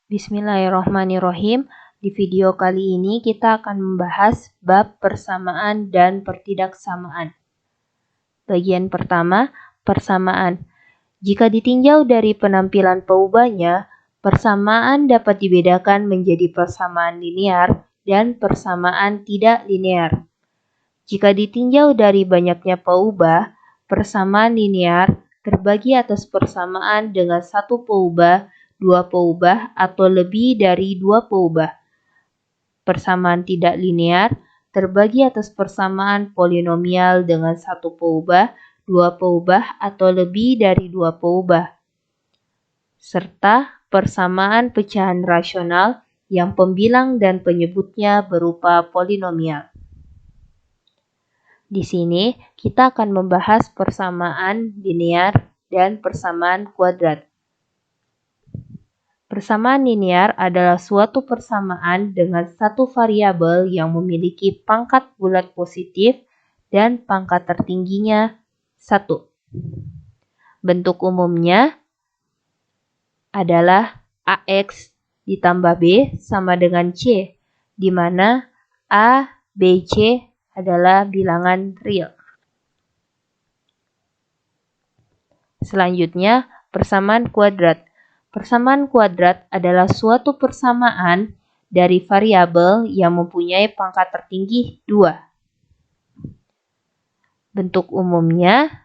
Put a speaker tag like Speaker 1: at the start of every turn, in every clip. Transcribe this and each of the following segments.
Speaker 1: Bismillahirrahmanirrahim. Di video kali ini kita akan membahas bab persamaan dan pertidaksamaan. Bagian pertama, persamaan. Jika ditinjau dari penampilan peubahnya, persamaan dapat dibedakan menjadi persamaan linear dan persamaan tidak linear. Jika ditinjau dari banyaknya peubah, persamaan linear terbagi atas persamaan dengan satu peubah, dua peubah, atau lebih dari dua peubah. Persamaan tidak linear terbagi atas persamaan polinomial dengan satu peubah, dua peubah, atau lebih dari dua peubah. Serta persamaan pecahan rasional yang pembilang dan penyebutnya berupa polinomial. Di sini kita akan membahas persamaan linear dan persamaan kuadrat. Persamaan linear adalah suatu persamaan dengan satu variabel yang memiliki pangkat bulat positif dan pangkat tertingginya 1. Bentuk umumnya adalah AX ditambah B sama dengan C, di mana A, B, C adalah bilangan real. Selanjutnya, persamaan kuadrat. Persamaan kuadrat adalah suatu persamaan dari variabel yang mempunyai pangkat tertinggi 2. Bentuk umumnya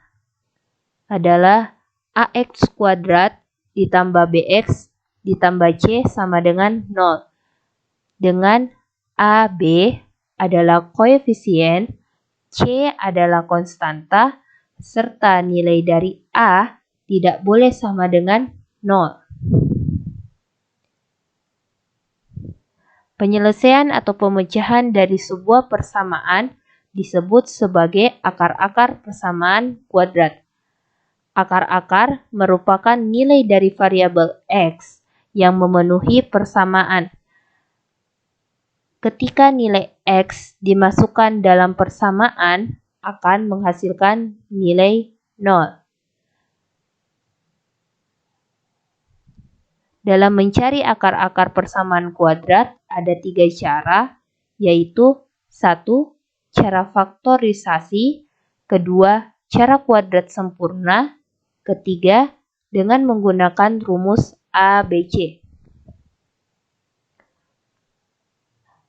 Speaker 1: adalah AX kuadrat ditambah BX ditambah C sama dengan 0. Dengan AB adalah koefisien, C adalah konstanta, serta nilai dari A tidak boleh sama dengan 0. Penyelesaian atau pemecahan dari sebuah persamaan disebut sebagai akar-akar persamaan kuadrat. Akar-akar merupakan nilai dari variabel X yang memenuhi persamaan. Ketika nilai X dimasukkan dalam persamaan, akan menghasilkan nilai 0. Dalam mencari akar-akar persamaan kuadrat, ada 3 cara, yaitu 1. Cara faktorisasi, kedua, cara kuadrat sempurna, ketiga, dengan menggunakan rumus ABC.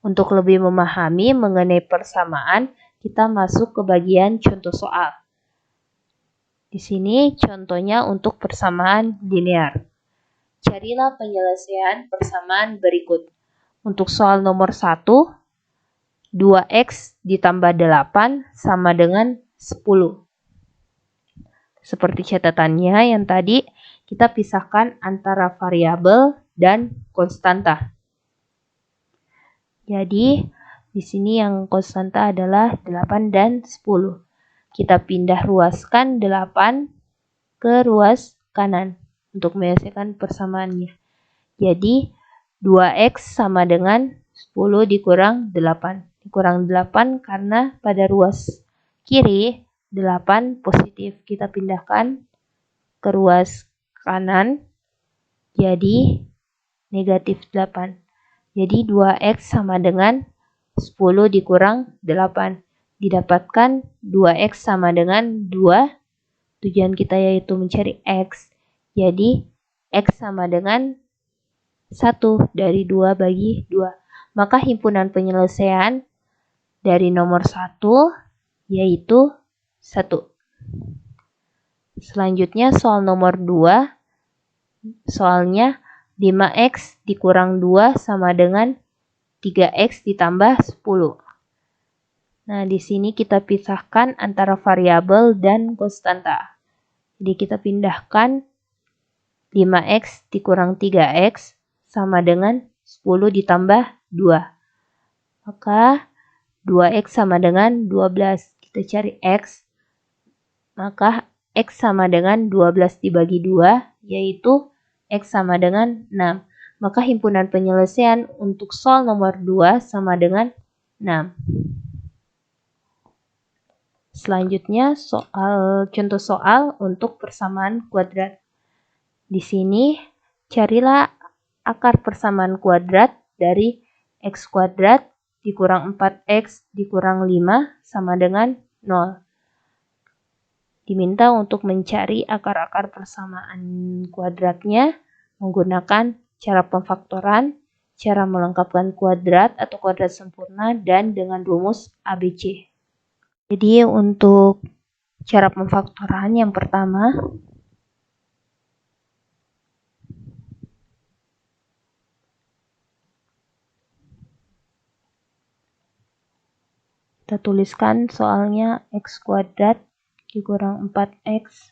Speaker 1: Untuk lebih memahami mengenai persamaan, kita masuk ke bagian contoh soal. Di sini contohnya untuk persamaan linear. Carilah penyelesaian persamaan berikut. Untuk soal nomor 1, 2x ditambah 8 sama dengan 10. Seperti catatannya yang tadi, kita pisahkan antara variabel dan konstanta. Jadi, di sini yang konstanta adalah 8 dan 10. Kita pindah ruaskan 8 ke ruas kanan untuk menyelesaikan persamaannya. Jadi, 2x sama dengan 10 dikurang 8. Dikurang 8 karena pada ruas kiri 8 positif. Kita pindahkan ke ruas kanan, jadi negatif 8. Jadi 2x sama dengan 10 dikurang 8. Didapatkan 2x sama dengan 2. Tujuan kita yaitu mencari x. Jadi x sama dengan 1 dari 2 bagi 2. Maka himpunan penyelesaian dari nomor 1 yaitu 1. Selanjutnya soal nomor 2. Soalnya 5x dikurang 2 sama dengan 3x ditambah 10. Nah, di sini kita pisahkan antara variabel dan konstanta. Jadi kita pindahkan 5x dikurang 3x sama dengan 10 ditambah 2. Maka 2x sama dengan 12. Kita cari x. Maka x sama dengan 12 dibagi 2, yaitu x sama dengan 6. Maka himpunan penyelesaian untuk soal nomor 2 sama dengan 6. Selanjutnya contoh soal untuk persamaan kuadrat. Di sini carilah akar persamaan kuadrat dari x kuadrat dikurang 4x dikurang 5 sama dengan 0. Diminta untuk mencari akar-akar persamaan kuadratnya menggunakan cara pemfaktoran, cara melengkapkan kuadrat atau kuadrat sempurna, dan dengan rumus ABC. Jadi untuk cara pemfaktoran yang pertama, kita tuliskan soalnya x kuadrat dikurang 4x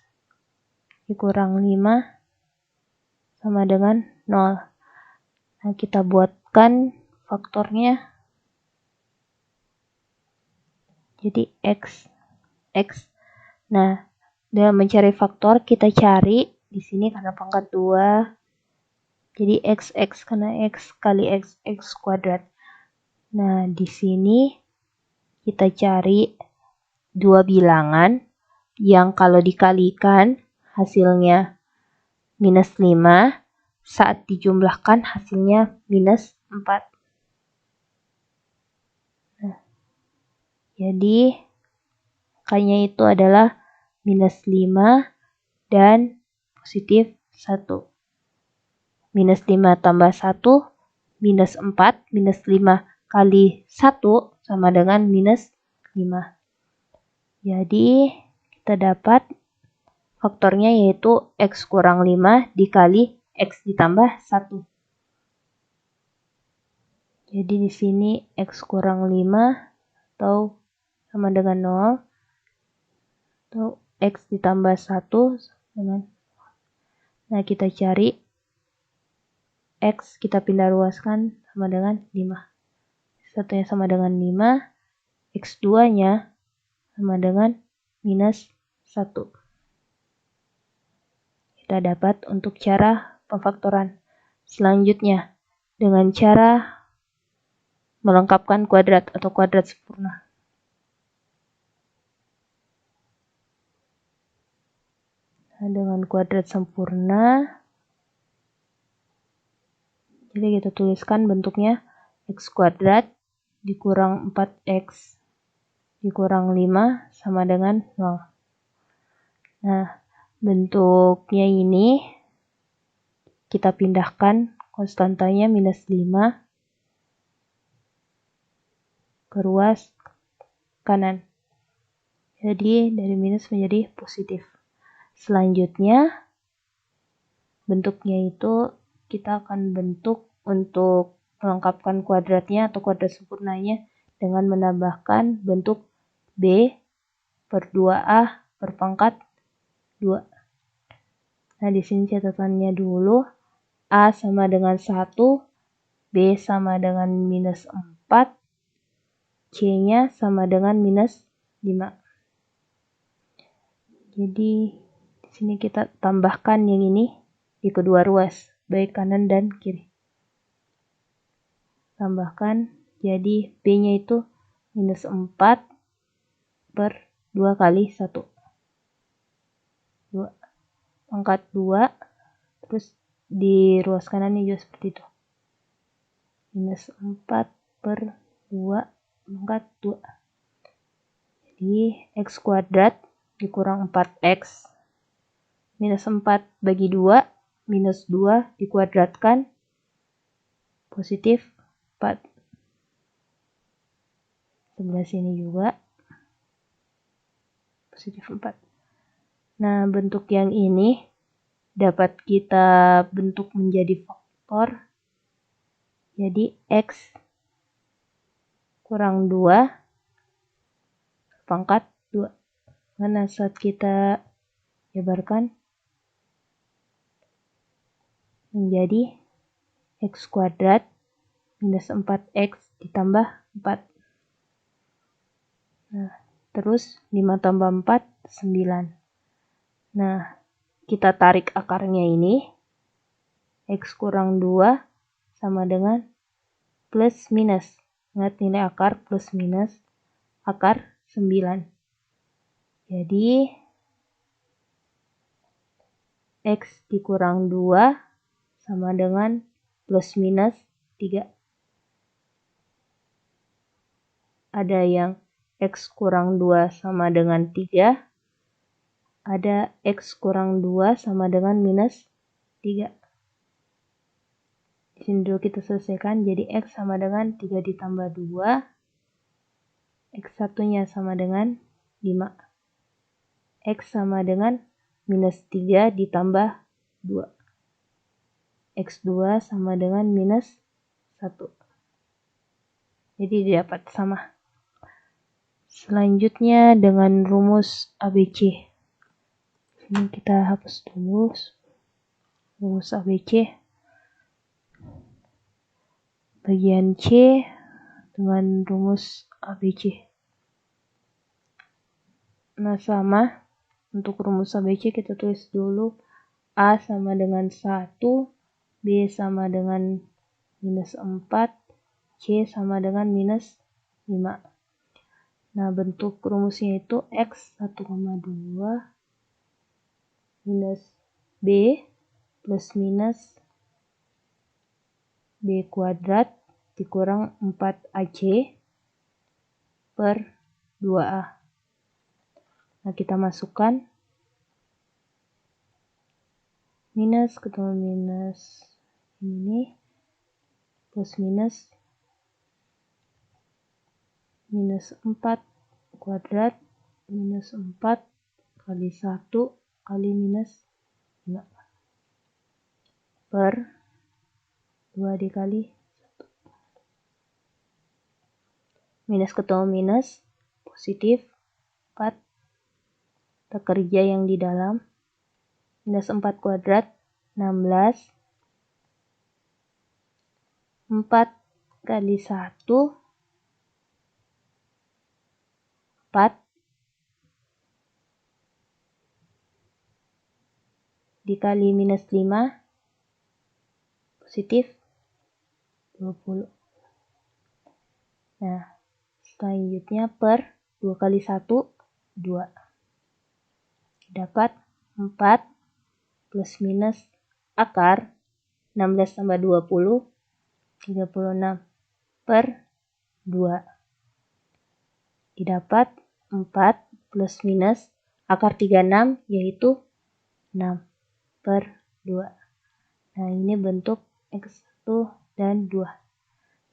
Speaker 1: dikurang 5 sama dengan 0. Nah, kita buatkan faktornya. Jadi x. Nah, dalam mencari faktor kita cari di sini karena pangkat 2. Jadi x karena x kali x kuadrat. Nah, di sini kita cari dua bilangan yang kalau dikalikan hasilnya minus 5, saat dijumlahkan hasilnya minus 4. Nah, jadi angkanya itu adalah minus 5 dan positif 1. Minus 5 tambah 1, minus 4, minus 5 kali 1 sama dengan minus 5. Jadi kita dapat faktornya yaitu x kurang 5 dikali x ditambah 1. Jadi di sini x kurang 5 atau sama dengan 0 atau x ditambah 1 dengan. Nah, kita cari x, kita pindah ruaskan sama dengan 5. Satunya sama dengan 5, x2 nya sama dengan minus 1. Kita dapat untuk cara pemfaktoran. Selanjutnya, dengan cara melengkapkan kuadrat atau kuadrat sempurna. Nah, dengan kuadrat sempurna, jadi kita tuliskan bentuknya x kuadrat dikurang 4x dikurang 5 sama dengan 0. Nah, bentuknya ini kita pindahkan konstantanya minus 5 ke ruas kanan. Jadi dari minus menjadi positif. Selanjutnya bentuknya itu kita akan bentuk untuk melengkapkan kuadratnya atau kuadrat sempurnanya dengan menambahkan bentuk B per 2A per pangkat 2. Nah, di sini catatannya dulu. A sama dengan 1, B sama dengan minus 4, C-nya sama dengan minus 5. Jadi di sini kita tambahkan yang ini di kedua ruas, baik kanan dan kiri. Tambahkan, jadi B-nya itu minus 4 per 2 kali 1. 2. Pangkat 2, terus di ruas kanannya juga seperti itu. Minus 4 per 2 pangkat 2. Jadi x kuadrat dikurang 4x. Minus 4 bagi 2, minus 2 dikuadratkan, positif 4. Sebelah sini juga positif 4. Nah, bentuk yang ini dapat kita bentuk menjadi faktor. Jadi x kurang 2 pangkat 2. Karena saat kita jabarkan menjadi x kuadrat minus 4x ditambah 4. Nah, terus 5 tambah 4, 9. Nah, kita tarik akarnya ini. X kurang 2 sama dengan plus minus. Ingat nilai akar plus minus akar 9. Jadi, X dikurang 2 sama dengan plus minus 3. Ada yang X kurang 2 sama dengan 3. Ada X kurang 2 sama dengan minus 3. Di sini dulu kita selesaikan. Jadi X sama dengan 3 ditambah 2. X satunya sama dengan 5. X sama dengan minus 3 ditambah 2. X2 sama dengan minus 1. Jadi dapat sama. Selanjutnya dengan rumus ABC. Ini kita hapus dulu rumus ABC. Bagian C dengan rumus ABC. Nah, sama. Untuk rumus ABC kita tulis dulu A sama dengan 1, B sama dengan minus 4, C sama dengan minus 5. Nah, bentuk rumusnya itu X 1,2 minus B plus minus B kuadrat dikurang 4AC per 2A. Nah, kita masukkan minus ketemu minus ini plus minus 4 kuadrat minus 4 kali 1 kali minus 5 per 2 dikali 1. Minus ketemu minus positif 4. Kita kerja yang di dalam. Minus 4 kuadrat 16. 4 kali 1 4 dikali minus 5 positif 20. Nah, selanjutnya per 2 kali 1 2. Dapat 4 plus minus akar 16 tambah 20 36 per 2. Didapat 4 plus minus akar 36 yaitu 6 per 2. Nah, ini bentuk X1 dan 2.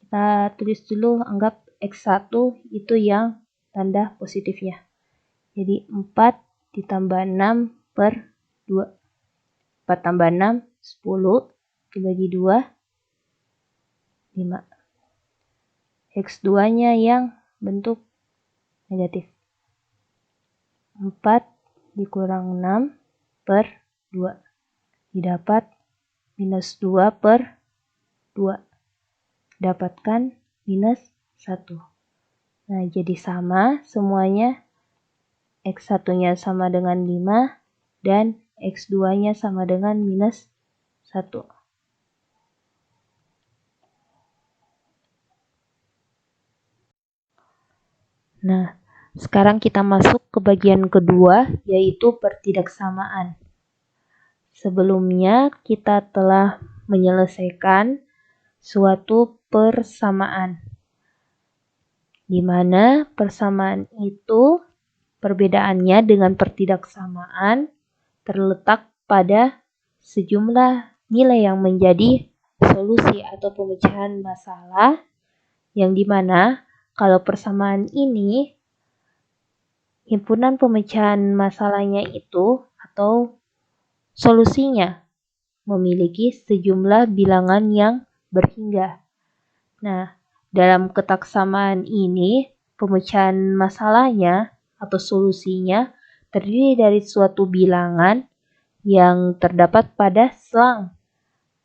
Speaker 1: Kita tulis dulu, anggap X1 itu yang tanda positifnya. Jadi 4 ditambah 6 per 2. 4 tambah 6, 10. Dibagi 2, 5. X2-nya yang bentuk negatif. 4 dikurang 6 per 2. Didapat minus 2 per 2. Dapatkan minus 1. Nah, jadi sama semuanya. X1-nya sama dengan 5 dan X2-nya sama dengan minus 1. Nah, sekarang kita masuk ke bagian kedua, yaitu pertidaksamaan. Sebelumnya kita telah menyelesaikan suatu persamaan, di mana persamaan itu perbedaannya dengan pertidaksamaan terletak pada sejumlah nilai yang menjadi solusi atau pemecahan masalah, yang dimana kalau persamaan ini himpunan pemecahan masalahnya itu atau solusinya memiliki sejumlah bilangan yang berhingga. Nah, dalam ketaksamaan ini pemecahan masalahnya atau solusinya terdiri dari suatu bilangan yang terdapat pada selang,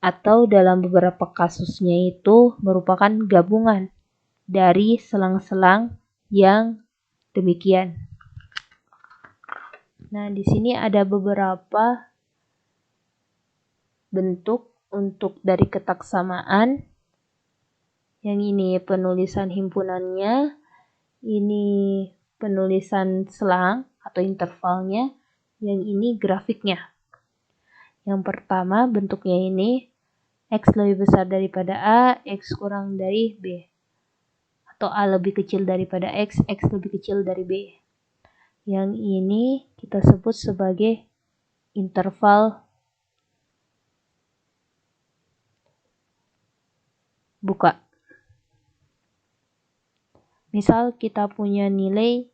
Speaker 1: atau dalam beberapa kasusnya itu merupakan gabungan dari selang-selang yang demikian. Nah, di sini ada beberapa bentuk untuk dari ketaksamaan. Yang ini penulisan himpunannya, ini penulisan selang atau intervalnya, yang ini grafiknya. Yang pertama bentuknya ini X lebih besar daripada A, X kurang dari B. Atau A lebih kecil daripada X, X lebih kecil dari B. Yang ini kita sebut sebagai interval buka. Misal kita punya nilai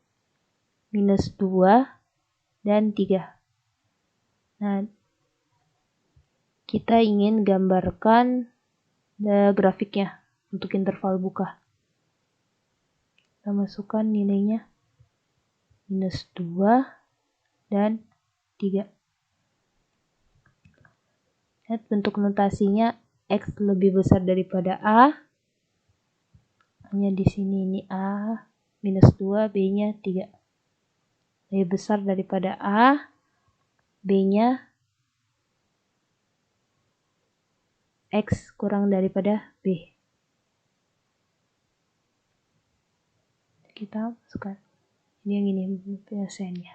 Speaker 1: minus 2 dan 3. Nah, kita ingin gambarkan grafiknya untuk interval buka. Kita masukkan nilainya minus 2 dan 3. Lihat bentuk notasinya, X lebih besar daripada A. Hanya di sini ini A, minus 2, B-nya 3. Lebih besar daripada A, B-nya X kurang daripada B. Kita masukkan. Ini yang ini penyelesaiannya.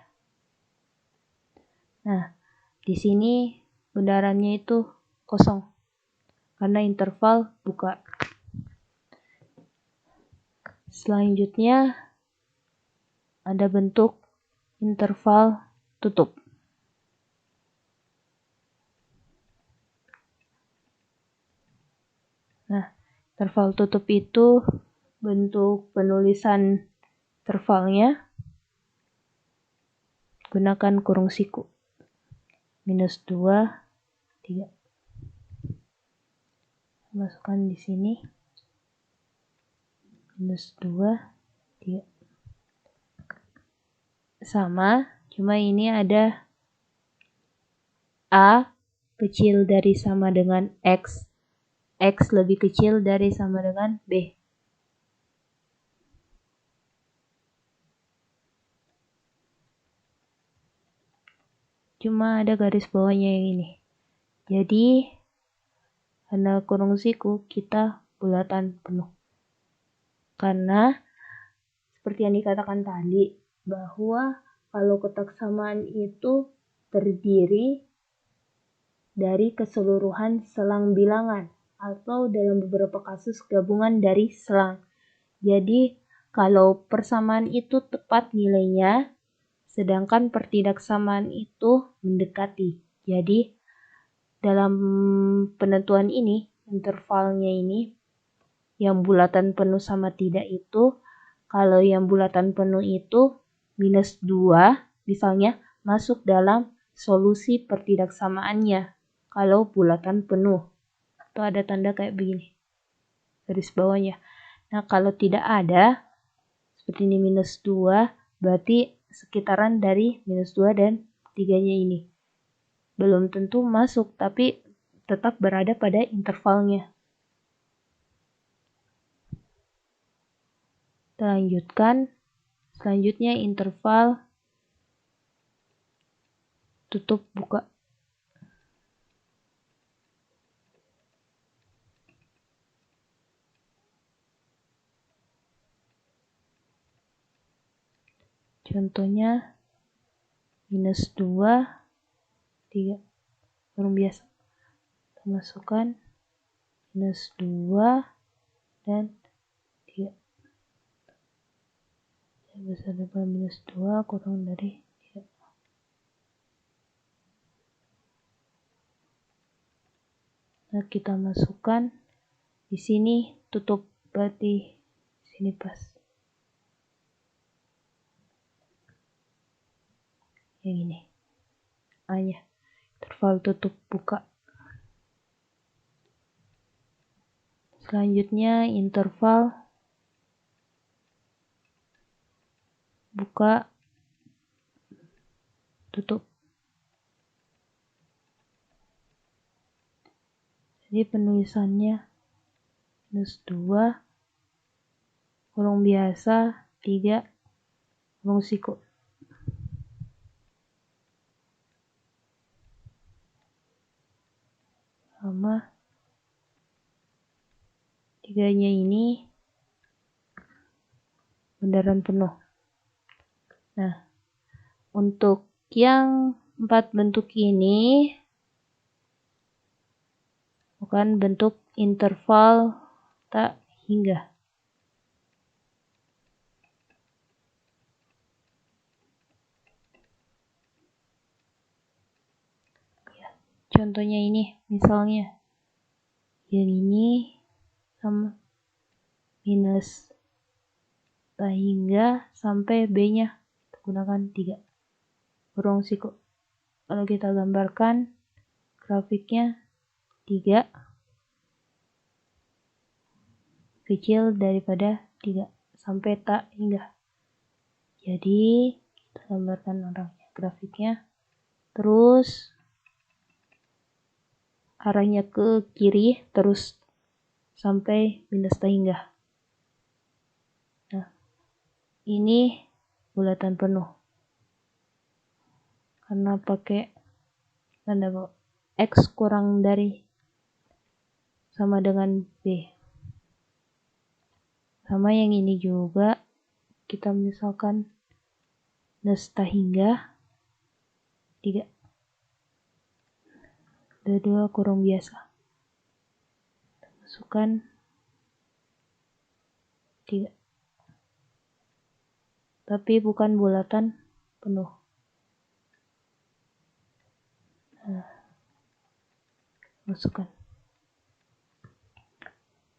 Speaker 1: Nah, di sini bundarannya itu kosong karena interval buka. Selanjutnya ada bentuk interval tutup. Nah, interval tutup itu bentuk penulisan intervalnya gunakan kurung siku. Minus 2, 3. Masukkan di sini. Minus 2, 3. Sama, cuma ini ada A kecil dari sama dengan X. X lebih kecil dari sama dengan B. Cuma ada garis bawahnya yang ini. Jadi, karena kurung siku, kita bulatan penuh. Karena, seperti yang dikatakan tadi, bahwa kalau kotak samaan itu terdiri dari keseluruhan selang bilangan, atau dalam beberapa kasus gabungan dari selang. Jadi, kalau persamaan itu tepat nilainya, sedangkan pertidaksamaan itu mendekati. Jadi, dalam penentuan ini, intervalnya ini, yang bulatan penuh sama tidak itu, kalau yang bulatan penuh itu minus 2, misalnya, masuk dalam solusi pertidaksamaannya. Kalau bulatan penuh. Atau ada tanda kayak begini. Garis bawahnya. Nah, kalau tidak ada, seperti ini minus 2, berarti sekitaran dari minus 2 dan 3-nya ini. Belum tentu masuk, tapi tetap berada pada intervalnya. Kita lanjutkan. Selanjutnya interval tutup buka. Contohnya minus 2, 3. Kurung biasa. Kita masukkan minus 2 dan 3. Besar daripada minus 2 kurang dari 3. Nah, kita masukkan di sini tutup, berarti di sini pas. Yang ini. A-nya. Interval tutup buka. Selanjutnya interval buka tutup. Jadi penulisannya minus 2 kurung biasa 3 kurung siku. Sama 3-nya ini bundaran penuh. Nah, untuk yang 4 bentuk ini bukan bentuk interval tak hingga. Contohnya ini, misalnya yang ini sama minus tak hingga sampai B-nya gunakan 3 kurung siku. Kalau kita gambarkan grafiknya 3 kecil daripada 3 sampai tak hingga. Jadi kita gambarkan orangnya, grafiknya, terus arahnya ke kiri terus sampai minus tak hingga. Nah, ini bulatan penuh karena pakai tanda X kurang dari sama dengan B. Sama yang ini juga, kita misalkan minus tak hingga 3 2 kurung biasa, masukkan 3, tapi bukan bulatan penuh. Nah, masukkan.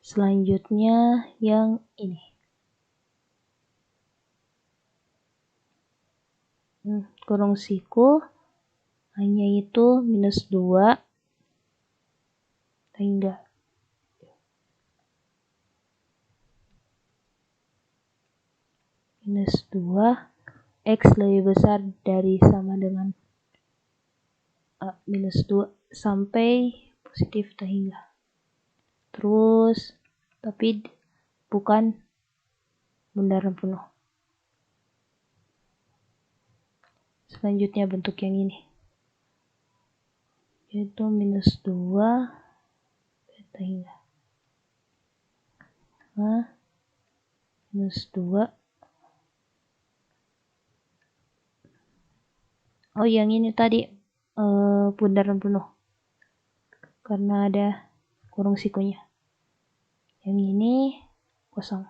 Speaker 1: Selanjutnya yang ini. Kurung siku hanya itu minus 2 hingga minus 2 X lebih besar dari sama dengan minus 2 sampai positif tak hingga. Terus tapi bukan bundaran penuh. Selanjutnya bentuk yang ini, yaitu minus 2 tak hingga. Nah, minus 2. Oh, yang ini tadi bundaran penuh karena ada kurung sikunya. Yang ini kosong.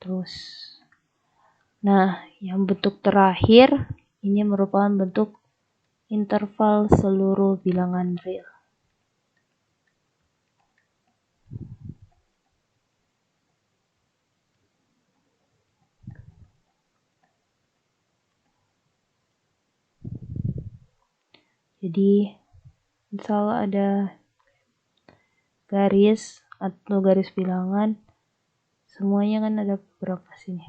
Speaker 1: Terus, nah, yang bentuk terakhir ini merupakan bentuk interval seluruh bilangan real. Jadi misal ada garis atau garis bilangan, semuanya kan ada beberapa sini.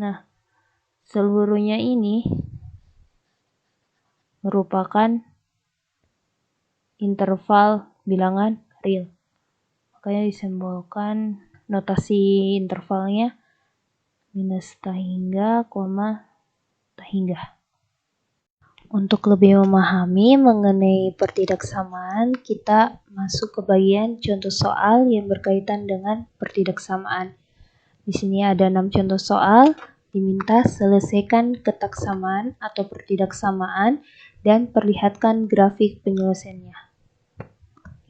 Speaker 1: Nah, seluruhnya ini merupakan interval bilangan real. Makanya disimbolkan notasi intervalnya minus tak hingga, tak hingga. Untuk lebih memahami mengenai pertidaksamaan, kita masuk ke bagian contoh soal yang berkaitan dengan pertidaksamaan. Di sini ada 6 contoh soal, diminta selesaikan ketaksamaan atau pertidaksamaan dan perlihatkan grafik penyelesaiannya.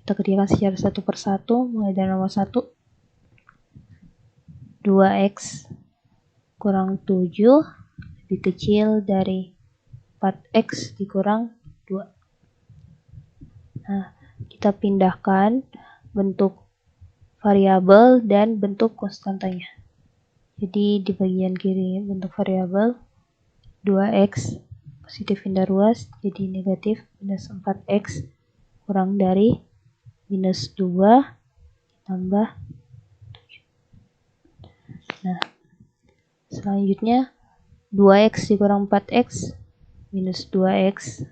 Speaker 1: Kita kerjakan secara satu persatu, mulai dari nomor 1. 2x kurang 7 lebih kecil dari 4x dikurang 2. Nah, kita pindahkan bentuk variabel dan bentuk konstantanya. Jadi di bagian kiri bentuk variabel 2x positif pindah ruas jadi negatif minus 4x kurang dari minus 2 tambah 7. Nah, selanjutnya 2x dikurang 4x minus 2x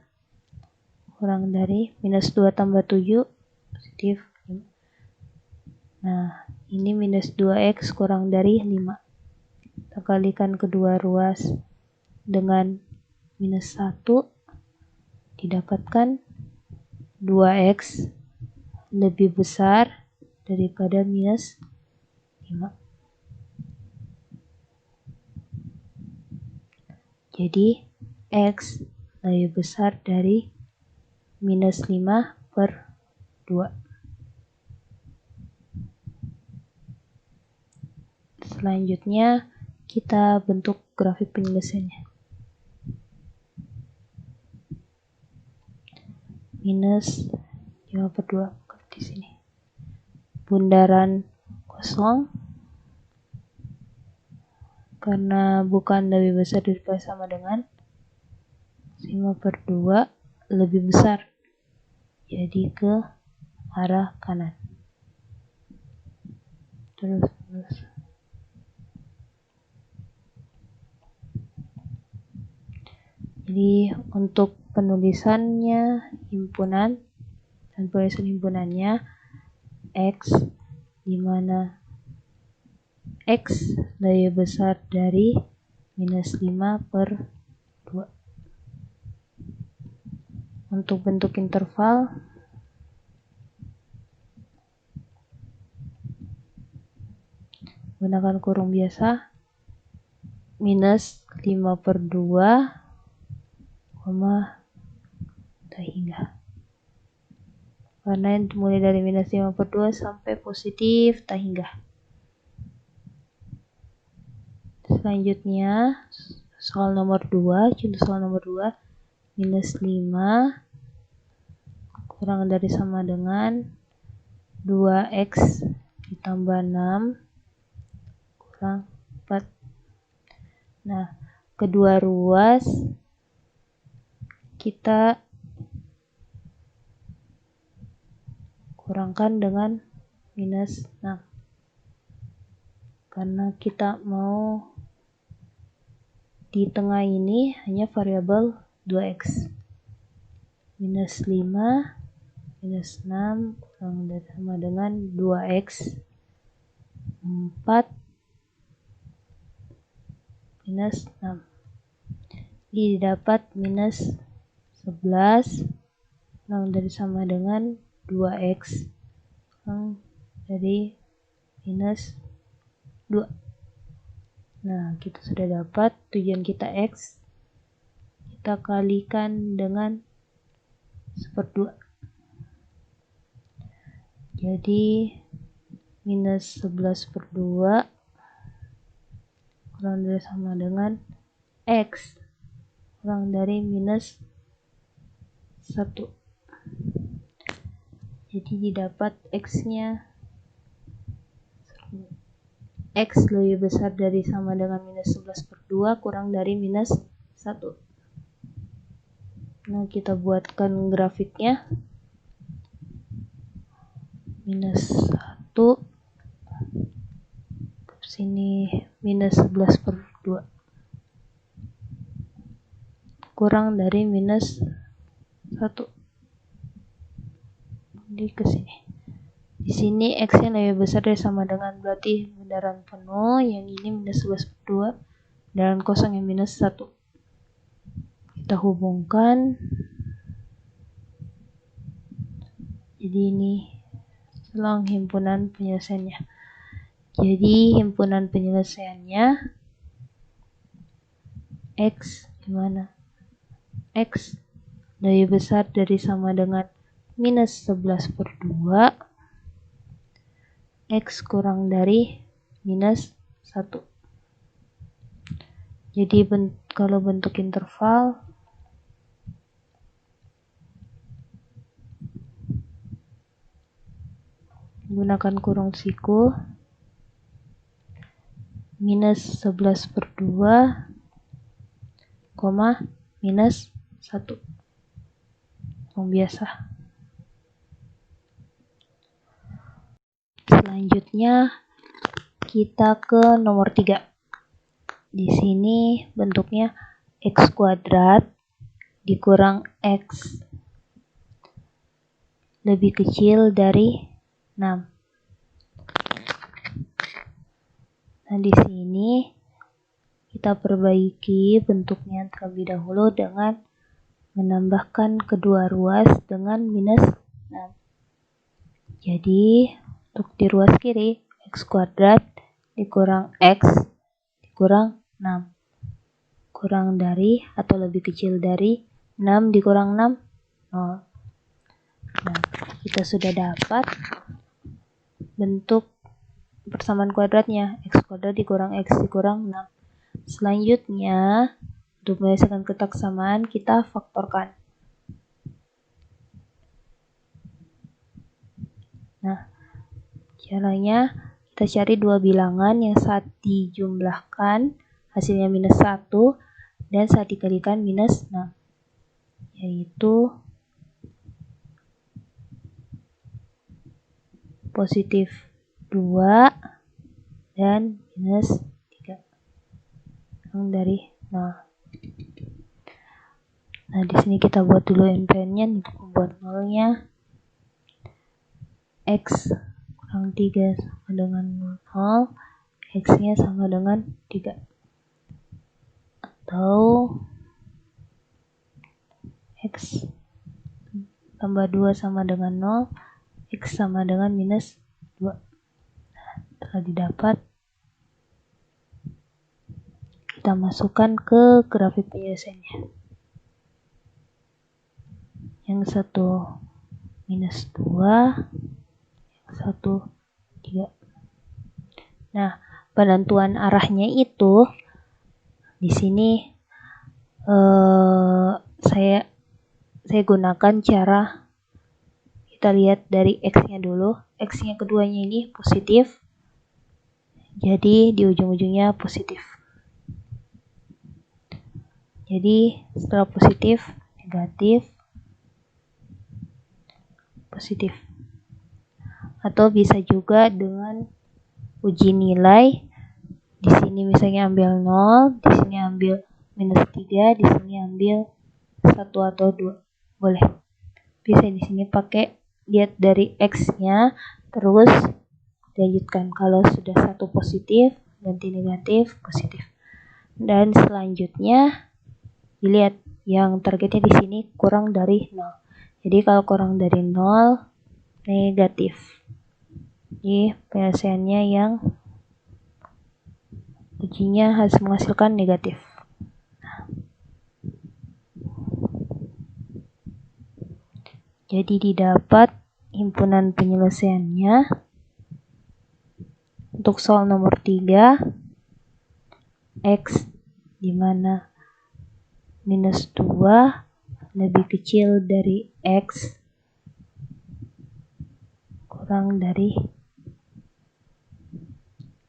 Speaker 1: kurang dari minus 2 tambah 7 positif 5. Nah, ini minus 2x kurang dari 5. Kita kalikan kedua ruas dengan minus 1, didapatkan 2x lebih besar daripada minus 5. Jadi x lebih besar dari minus 5/2. Selanjutnya kita bentuk grafik penyelesaiannya. Minus 5/2 di sini. Bundaran kosong karena bukan lebih besar daripada sama dengan 5/2 lebih besar, jadi ke arah kanan. Terus. Jadi untuk penulisannya himpunan dan penulisan himpunannya X, di mana X lebih besar dari minus 5/2. Untuk bentuk interval gunakan kurung biasa, minus 5/2, tak hingga. Karena mulai dari minus 5/2 sampai positif tak hingga. Selanjutnya soal nomor 2, contoh soal nomor 2, minus 5 kurang dari sama dengan 2x ditambah 6 kurang 4. Nah, kedua ruas kita kurangkan dengan minus 6 karena kita mau di tengah ini hanya variabel 2x. Minus 5 minus 6 kurang dari sama dengan 2x 4 minus 6. Jadi dapat minus 11 kurang dari sama dengan 2x kurang dari minus 2. Nah, kita sudah dapat tujuan kita x, kita kalikan dengan 1/2. Jadi minus 11/2 kurang dari sama dengan x kurang dari minus 1. Jadi didapat x-nya x lebih besar dari sama dengan minus 11/2 kurang dari minus 1. Nah, kita buatkan grafiknya. Minus 1 sini minus 11/2 kurang dari minus 1. Jadi ke sini. Di sini x yang lebih besar dari sama dengan berarti bundaran penuh, yang ini minus 11/2, bundaran kosong yang minus 1. Kita hubungkan. Jadi ini selang himpunan penyelesaiannya. Jadi himpunan penyelesaiannya x gimana? X lebih besar dari sama dengan minus 11/2, x kurang dari minus 1. Jadi kalau bentuk interval gunakan kurung siku, minus 11/2, minus 1. Kurung biasa. Selanjutnya kita ke nomor 3. Di sini bentuknya x kuadrat dikurang x lebih kecil dari 6. Nah, di sini kita perbaiki bentuknya terlebih dahulu dengan menambahkan kedua ruas dengan minus 6. Jadi untuk di ruas kiri x kuadrat dikurang x dikurang 6 kurang dari atau lebih kecil dari 6 dikurang 6 0. Nah, kita sudah dapat bentuk persamaan kuadratnya, x kuadrat dikurang x dikurang 6. Selanjutnya, untuk menyelesaikan kotak kesamaan, kita faktorkan. Nah, caranya kita cari dua bilangan yang saat dijumlahkan hasilnya minus 1 dan saat dikalikan minus 6, yaitu positif 2 dan minus 3 yang dari 0. Nah, di sini kita buat dulu NPN-nya untuk membuat nolnya. X kurang 3 sama dengan 0, X-nya sama dengan 3. Atau X tambah 2 sama dengan 0, X sama dengan minus 2. Setelah didapat, kita masukkan ke grafik penyelesaiannya. Yang satu minus 2, yang satu 3. Nah, penentuan arahnya itu di sini saya gunakan cara kita lihat dari X-nya dulu. X-nya keduanya ini positif, jadi di ujung-ujungnya positif. Jadi setelah positif, negatif, positif. Atau bisa juga dengan uji nilai. Di sini misalnya ambil 0, di sini ambil minus 3, di sini ambil 1 atau 2. Boleh. Bisa di sini pakai lihat dari X-nya, terus dilanjutkan. Kalau sudah satu positif, ganti negatif, positif. Dan selanjutnya dilihat yang targetnya di sini kurang dari 0. Jadi kalau kurang dari 0, negatif. Jadi penyelesaiannya yang ujinya harus menghasilkan negatif. Jadi didapat himpunan penyelesaiannya untuk soal nomor 3, X di mana minus 2 lebih kecil dari X kurang dari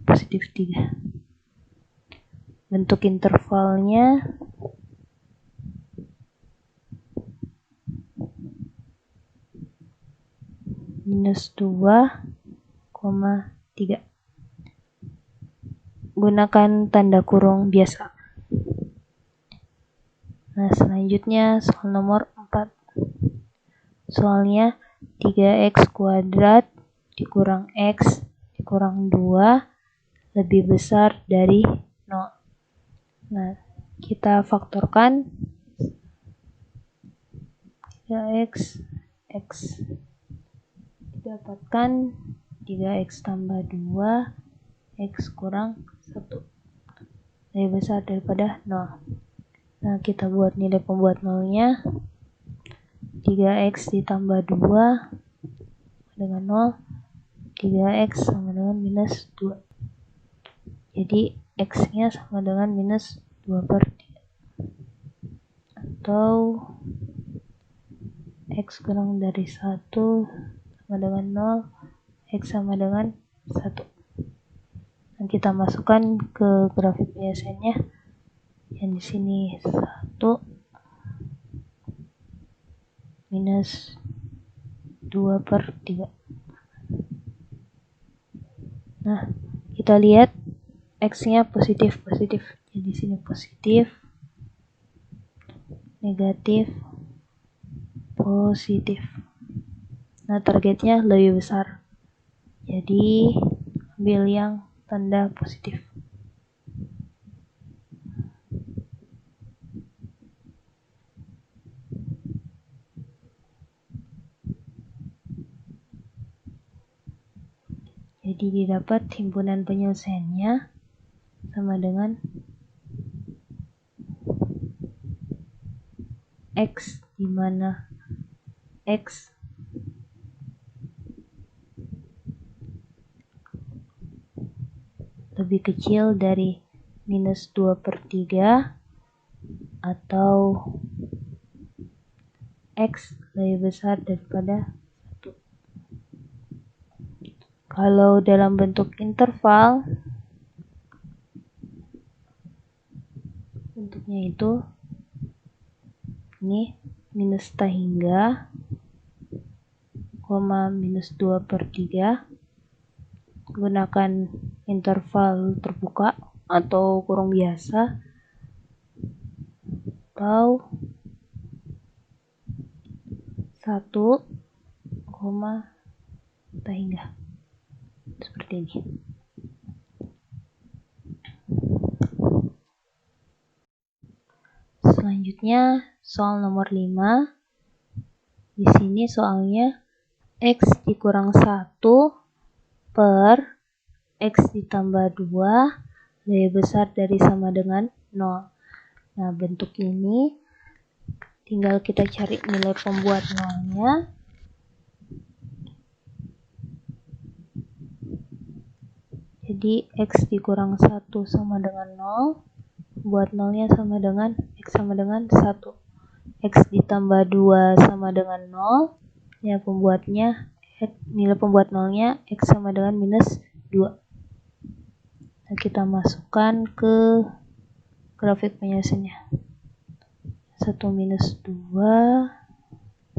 Speaker 1: positif 3. Bentuk intervalnya minus 2,3. Gunakan tanda kurung biasa. Nah, selanjutnya soal nomor 4. Soalnya 3x kuadrat dikurang x dikurang 2 lebih besar dari 0. Nah, kita faktorkan 3x, x didapatkan 3x tambah 2, x kurang 1 lebih besar daripada 0. Nah, kita buat nilai pembuat nolnya. 3x ditambah 2 dengan 0, 3x sama dengan minus 2. Jadi x-nya sama dengan minus 2/3. Atau x kurang dari 1 sama dengan 0, x sama dengan 1. Nah, kita masukkan ke grafik penyelesaiannya. Yang di sini 1 minus 2/3. Nah, kita lihat X-nya positif. Jadi di sini positif, negatif, positif. Nah, targetnya lebih besar. Jadi, ambil yang tanda positif. Jadi didapat himpunan penyelesaiannya sama dengan X, di mana X lebih kecil dari minus 2/3 atau X lebih besar daripada 1. Kalau dalam bentuk interval, bentuknya itu ini minus t hingga, minus 2/3, gunakan interval terbuka atau kurung biasa, atau 1, t hingga. Seperti ini. Selanjutnya soal nomor 5. Di sini soalnya X dikurang 1 per X ditambah 2 lebih besar dari sama dengan 0. Nah, bentuk ini tinggal kita cari nilai pembuat nolnya. Jadi X dikurang 1 sama dengan 0, buat nolnya sama dengan X sama dengan 1. X ditambah 2 sama dengan 0, nilai pembuat nolnya X sama dengan minus 2. Nah, kita masukkan ke grafik penyelesaiannya. 1 minus 2,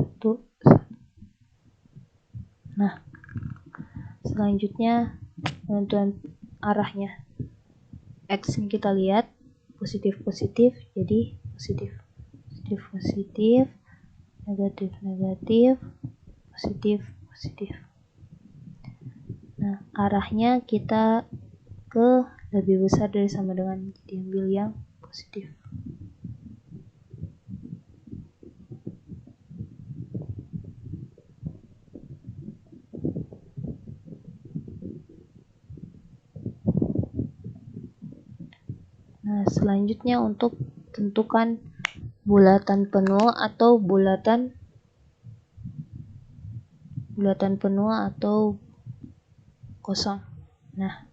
Speaker 1: 1, 1. Nah, selanjutnya penentuan arahnya. X ini kita lihat positif-positif, jadi positif, negatif, positif. Nah, arahnya kita ke lebih besar dari sama dengan, jadi ambil yang positif. Nah, selanjutnya untuk tentukan bulatan penuh atau bulatan penuh atau kosong. Nah,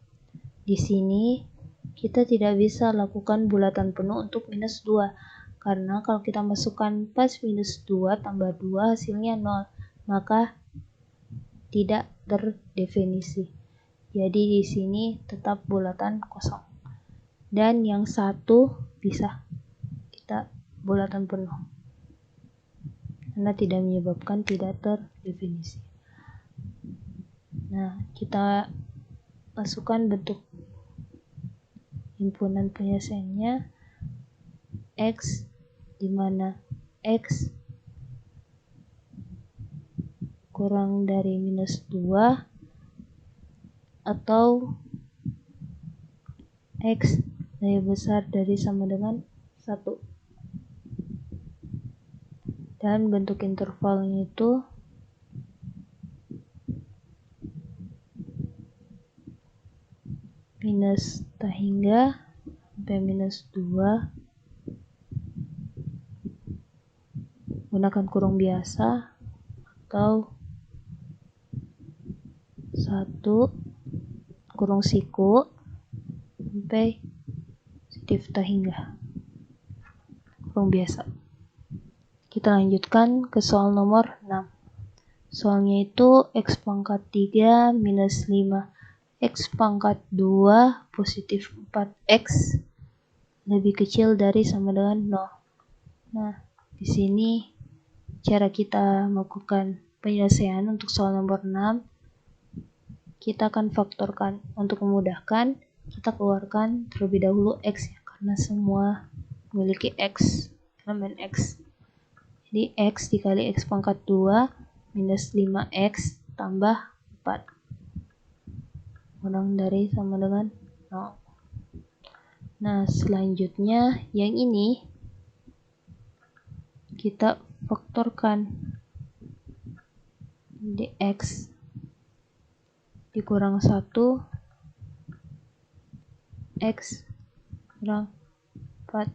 Speaker 1: di sini kita tidak bisa lakukan bulatan penuh untuk minus 2, karena kalau kita masukkan pas minus 2 tambah 2 hasilnya 0, maka tidak terdefinisi. Jadi di sini tetap bulatan kosong. Dan yang satu bisa kita bulatan penuh, karena tidak menyebabkan tidak terdefinisi. Nah, kita masukkan bentuk himpunan penyelesaiannya X, di mana X kurang dari minus 2 atau X lebih besar dari sama dengan 1. Dan bentuk intervalnya itu minus t hingga sampai minus 2, gunakan kurung biasa, atau 1 kurung siku sampai positif t hingga, kurung biasa. Kita lanjutkan ke soal nomor 6. Soalnya itu X pangkat 3 minus 5 X pangkat 2 positif 4X lebih kecil dari sama dengan 0. Nah, di sini cara kita melakukan penyelesaian untuk soal nomor 6. Kita akan faktorkan. Untuk memudahkan, kita keluarkan terlebih dahulu X ya, karena semua memiliki X, elemen X. Jadi X dikali X pangkat 2 minus 5X tambah 4. Kurang dari sama dengan 0. Nah, selanjutnya yang ini kita faktorkan. Jadi X dikurang 1, X kurang 4.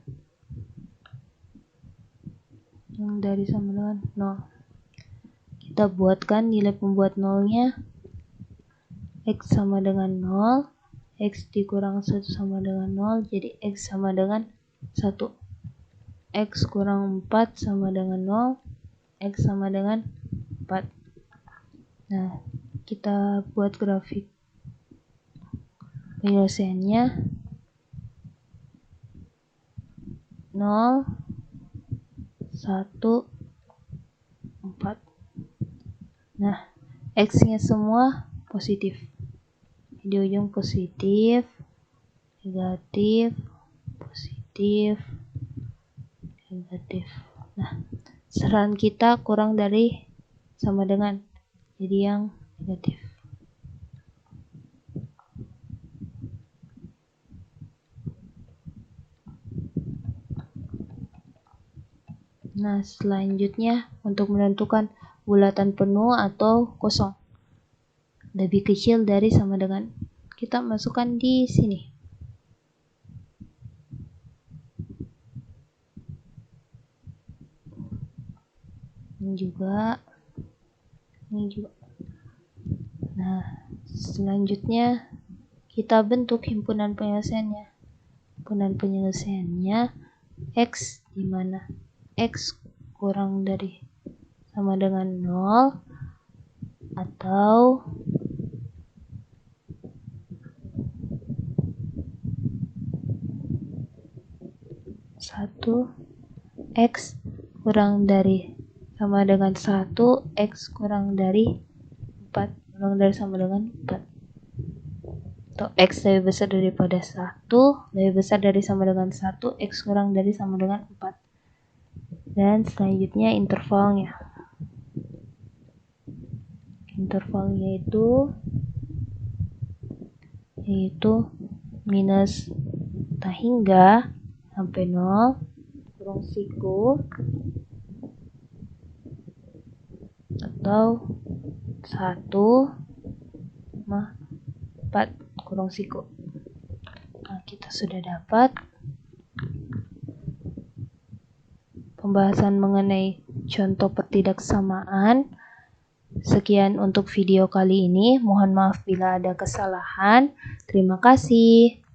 Speaker 1: Yang dari sama dengan 0. Kita buatkan nilai pembuat nolnya. X sama dengan 0, X dikurang 1 sama dengan 0, jadi X sama dengan 1. X kurang 4 sama dengan 0, X sama dengan 4. Nah, kita buat grafik penyelesaiannya. 0, 1, 4. Nah, X-nya semua positif. Di ujung positif, negatif, positif, negatif. Nah, sasaran kita kurang dari sama dengan, jadi yang negatif. Nah, selanjutnya untuk menentukan bulatan penuh atau kosong, lebih kecil dari sama dengan, kita masukkan di sini. Ini juga. Nah, selanjutnya kita bentuk himpunan penyelesaiannya. Himpunan penyelesaiannya X di mana X kurang dari sama dengan 0 atau satu, X kurang dari sama dengan 1, X kurang dari 4, kurang dari sama dengan 4. Atau X lebih besar daripada 1, lebih besar dari sama dengan 1, X kurang dari sama dengan 4. Dan selanjutnya intervalnya. Intervalnya yaitu minus hingga sampai 0 kurang siku atau 1 sama 4 kurang siku. Nah, kita sudah dapat pembahasan mengenai contoh pertidaksamaan. Sekian untuk video kali ini. Mohon maaf bila ada kesalahan. Terima kasih.